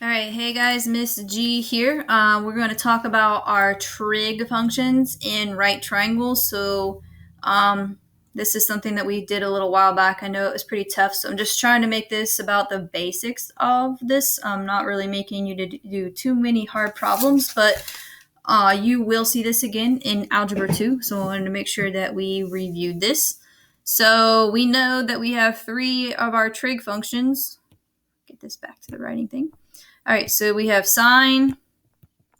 All right, hey guys, Miss G here. We're going to talk about our trig functions in right triangles. Um, this is something that we did a little while back. I know it was pretty tough, so I'm just trying to make this about the basics of this. I'm not really making you to do too many hard problems, but you will see this again in Algebra 2, so I wanted to make sure that we reviewed this. So we know that we have three of our trig functions. Get this back to the writing thing. All right, so we have sine,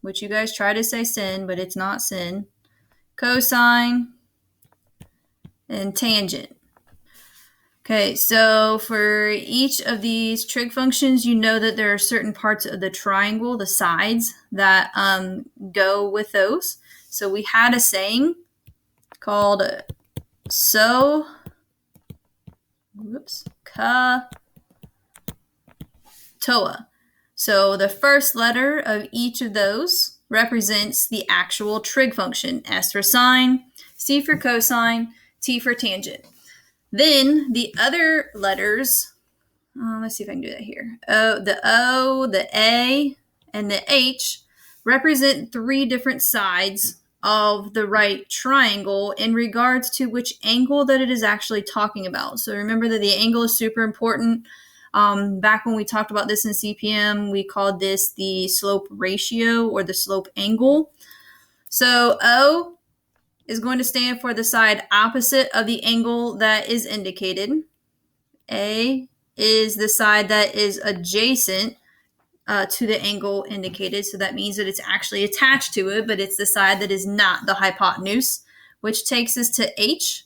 which you guys try to say sin, but it's not sin, cosine, and tangent. Okay, so for each of these trig functions, you know that there are certain parts of the triangle, the sides, that go with those. So we had a saying called ka toa. So the first letter of each of those represents the actual trig function. S for sine, C for cosine, T for tangent. Then the other letters, let's see if I can do that here. The O, the A, and the H represent three different sides of the right triangle in regards to which angle that it is actually talking about. So remember that the angle is super important. Back when we talked about this in CPM, we called this the slope ratio or the slope angle. So O is going to stand for the side opposite of the angle that is indicated. A is the side that is adjacent to the angle indicated. So that means that it's actually attached to it, but it's the side that is not the hypotenuse, which takes us to H.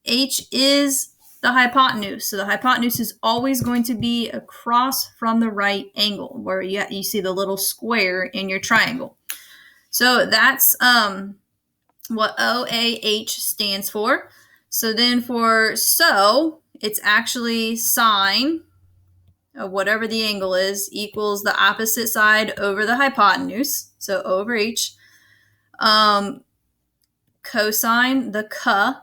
H is the hypotenuse. So the hypotenuse is always going to be across from the right angle, where you see the little square in your triangle. So that's what OAH stands for. So then for it's actually sine of whatever the angle is equals the opposite side over the hypotenuse. So over H. Cosine, the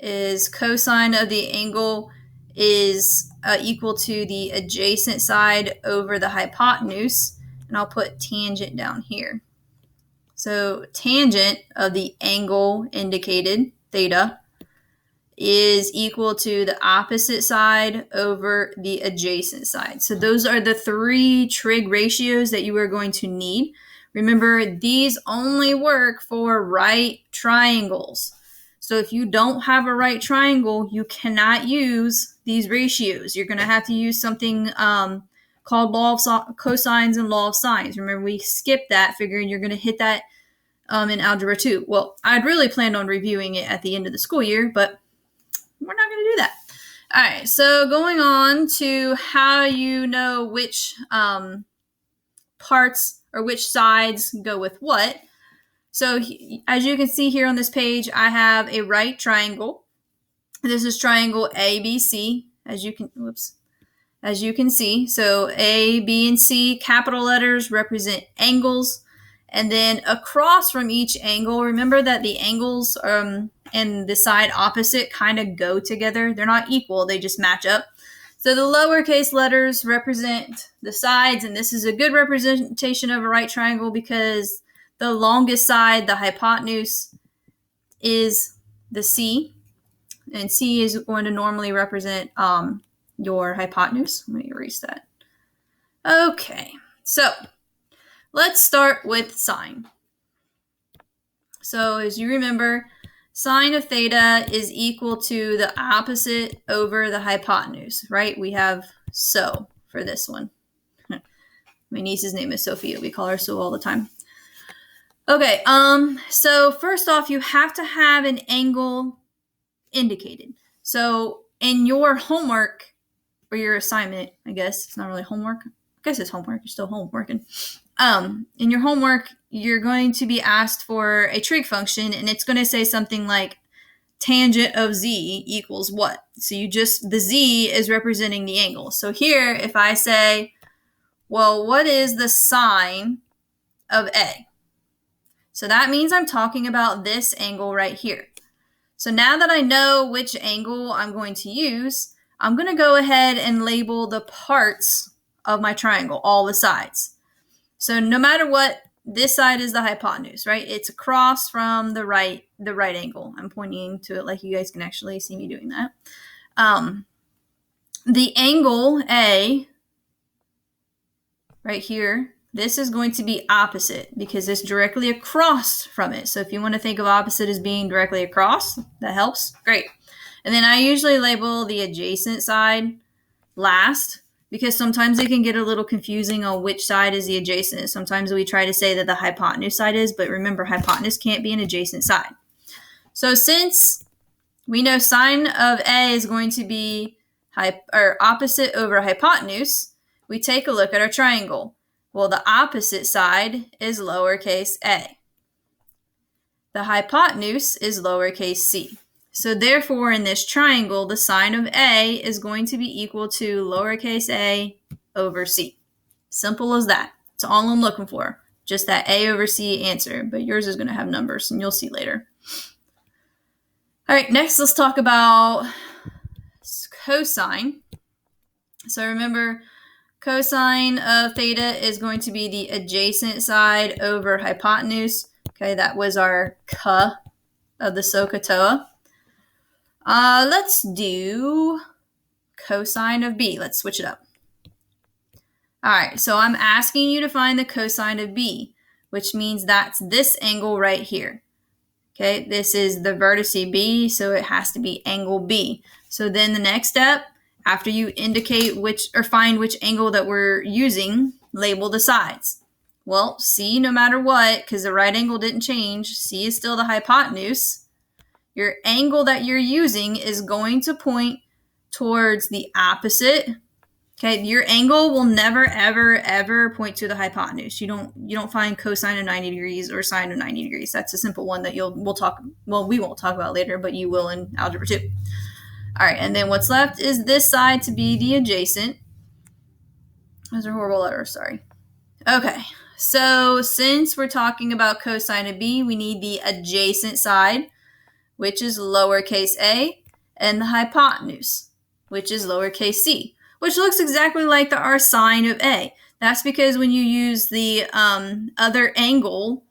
is cosine of the angle is equal to the adjacent side over the hypotenuse. And I'll put tangent down here. So tangent of the angle indicated, theta, is equal to the opposite side over the adjacent side. So those are the three trig ratios that you are going to need. Remember, these only work for right triangles. So if you don't have a right triangle, you cannot use these ratios. You're going to have to use something called law of cosines and law of sines. Remember, we skipped that, figuring you're going to hit that in Algebra 2. Well, I'd really planned on reviewing it at the end of the school year, but we're not going to do that. All right, so going on to how you know which parts or which sides go with what. So as you can see here on this page, I have a right triangle. This is triangle ABC, as you can see. So A, B, and C, capital letters represent angles. And then across from each angle, remember that the angles and the side opposite kind of go together. They're not equal, they just match up. So the lowercase letters represent the sides, and this is a good representation of a right triangle because the longest side, the hypotenuse, is the C, and C is going to normally represent your hypotenuse. Let me erase that. Okay, so let's start with sine. So as you remember, sine of theta is equal to the opposite over the hypotenuse, right? We have so for this one. My niece's name is Sophia. We call her so all the time. Okay, so first off, you have to have an angle indicated. So in your homework, or your assignment, I guess, it's not really homework. I guess it's homework. You're still homeworking. In your homework, you're going to be asked for a trig function, and it's going to say something like tangent of z equals what? So the z is representing the angle. So here, if I say, well, what is the sine of A? So that means I'm talking about this angle right here. So now that I know which angle I'm going to use, I'm going to go ahead and label the parts of my triangle, all the sides. So no matter what, this side is the hypotenuse, right? It's across from the right angle. I'm pointing to it like you guys can actually see me doing that. The angle A right here, this is going to be opposite because it's directly across from it. So if you want to think of opposite as being directly across, that helps. Great. And then I usually label the adjacent side last because sometimes it can get a little confusing on which side is the adjacent. Sometimes we try to say that the hypotenuse side is, but remember, hypotenuse can't be an adjacent side. So since we know sine of A is going to be opposite over hypotenuse, we take a look at our triangle. Well, the opposite side is lowercase a. The hypotenuse is lowercase c. So therefore, in this triangle, the sine of A is going to be equal to lowercase a over c. Simple as that. That's all I'm looking for. Just that a over c answer. But yours is going to have numbers, and you'll see later. All right, next let's talk about cosine. So remember, cosine of theta is going to be the adjacent side over hypotenuse. Okay, that was our ka of the SOHCAHTOA. Let's do cosine of B. Let's switch it up. All right, so I'm asking you to find the cosine of B, which means that's this angle right here. Okay, this is the vertice B, so it has to be angle B. So then the next step, after you indicate which or find which angle that we're using, label the sides. Well, C, no matter what, because the right angle didn't change, C is still the hypotenuse. Your angle that you're using is going to point towards the opposite. Okay, your angle will never, ever, ever point to the hypotenuse. You don't find cosine of 90 degrees or sine of 90 degrees. That's a simple one that we won't talk about later, but you will in algebra 2. All right, and then what's left is this side to be the adjacent. Those are horrible letters, sorry. Okay, so since we're talking about cosine of B, we need the adjacent side, which is lowercase a, and the hypotenuse, which is lowercase c, which looks exactly like our sine of A. That's because when you use the other angle,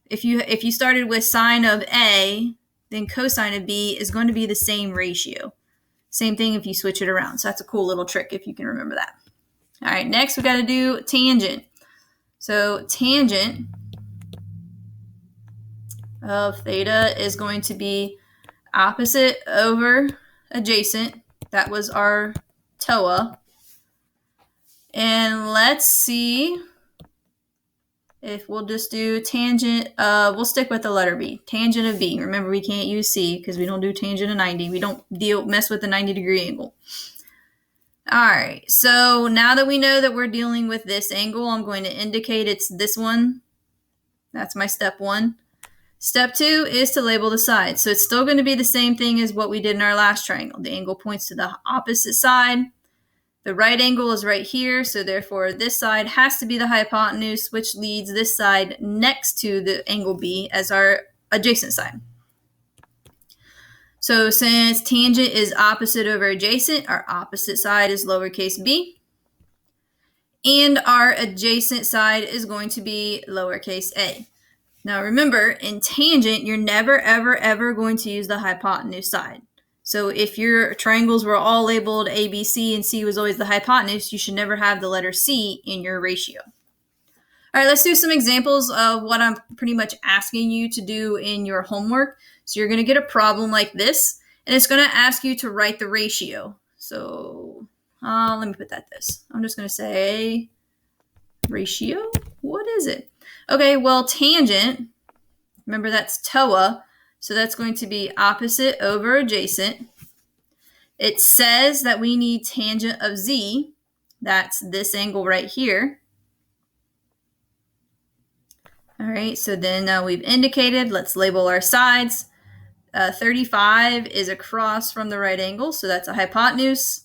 if you started with sine of A, then cosine of B is going to be the same ratio. Same thing if you switch it around. So that's a cool little trick if you can remember that. All right, next we got to do tangent. So tangent of theta is going to be opposite over adjacent. That was our TOA. And let's see if we'll just do tangent. We'll stick with the letter B. Tangent of B. Remember, we can't use C because we don't do tangent of 90. We don't mess with the 90-degree angle. All right. So now that we know that we're dealing with this angle, I'm going to indicate it's this one. That's my step 1. Step 2 is to label the sides. So it's still going to be the same thing as what we did in our last triangle. The angle points to the opposite side. The right angle is right here, so therefore this side has to be the hypotenuse, which leads this side next to the angle B as our adjacent side. So since tangent is opposite over adjacent, our opposite side is lowercase b, and our adjacent side is going to be lowercase a. Now remember, in tangent, you're never, ever, ever going to use the hypotenuse side. So if your triangles were all labeled A, B, C, and C was always the hypotenuse, you should never have the letter C in your ratio. All right, let's do some examples of what I'm pretty much asking you to do in your homework. So you're going to get a problem like this, and it's going to ask you to write the ratio. So let me put that this. I'm just going to say ratio. What is it? Okay, well, tangent, remember that's TOA. So that's going to be opposite over adjacent. It says that we need tangent of Z. That's this angle right here. All right, so then we've indicated, let's label our sides. 35 is across from the right angle, so that's a hypotenuse.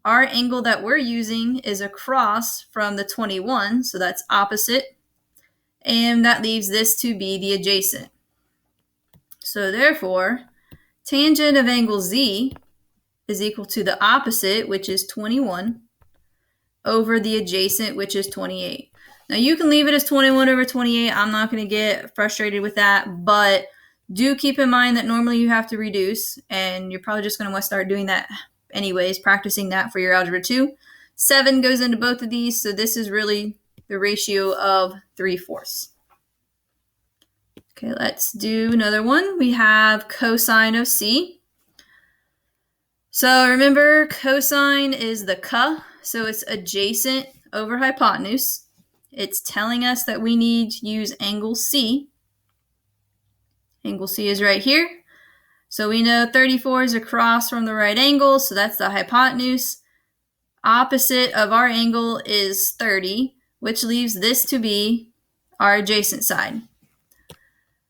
Our angle that we're using is across from the 21, so that's opposite. And that leaves this to be the adjacent. So therefore, tangent of angle Z is equal to the opposite, which is 21, over the adjacent, which is 28. Now you can leave it as 21 over 28. I'm not going to get frustrated with that, but do keep in mind that normally you have to reduce, and you're probably just going to want to start doing that anyways, practicing that for your Algebra 2. 7 goes into both of these, so this is really the ratio of 3/4. Okay, let's do another one. We have cosine of C. So remember, cosine is the c, so it's adjacent over hypotenuse. It's telling us that we need to use angle C. Angle C is right here. So we know 34 is across from the right angle, so that's the hypotenuse. Opposite of our angle is 30, which leaves this to be our adjacent side.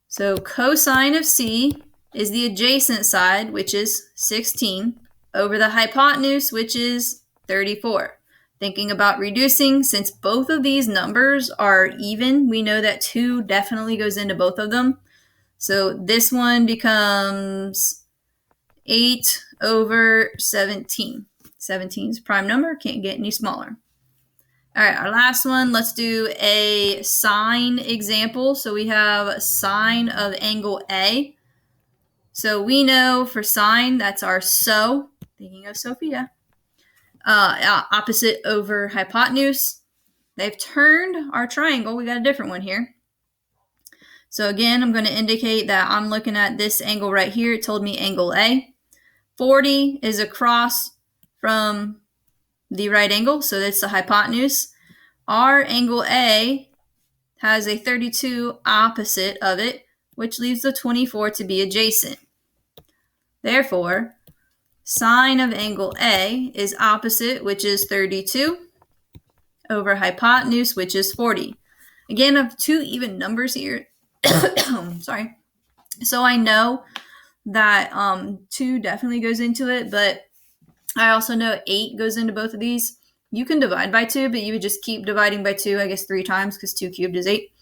So cosine of C is the adjacent side, which is 16, over the hypotenuse, which is 34. Thinking about reducing, since both of these numbers are even, we know that 2 definitely goes into both of them. So this one becomes 8 over 17. 17 is a prime number, can't get any smaller. All right, our last one, let's do a sine example. So we have sine of angle A. So we know for sine, that's our SO, thinking of Sophia, opposite over hypotenuse. They've turned our triangle. We got a different one here. So again, I'm going to indicate that I'm looking at this angle right here. It told me angle A. 40 is across from the right angle, so that's the hypotenuse. Our angle A has a 32 opposite of it, which leaves the 24 to be adjacent. Therefore, sine of angle A is opposite, which is 32, over hypotenuse, which is 40. Again, I have 2 even numbers here. Sorry. So I know that 2 definitely goes into it, but I also know 8 goes into both of these. You can divide by 2, but you would just keep dividing by 2, I guess 3 times, because 2 cubed is 8,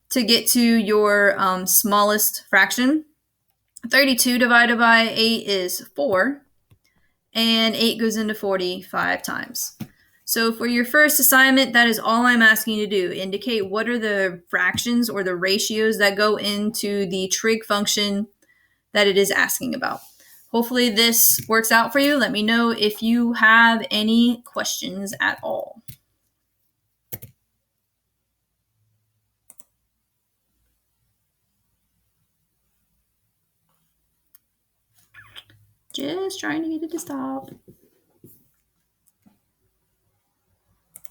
to get to your smallest fraction. 32 divided by 8 is 4, and 8 goes into 45 times. So for your first assignment, that is all I'm asking you to do. Indicate what are the fractions or the ratios that go into the trig function that it is asking about. Hopefully this works out for you. Let me know if you have any questions at all. Just trying to get it to stop.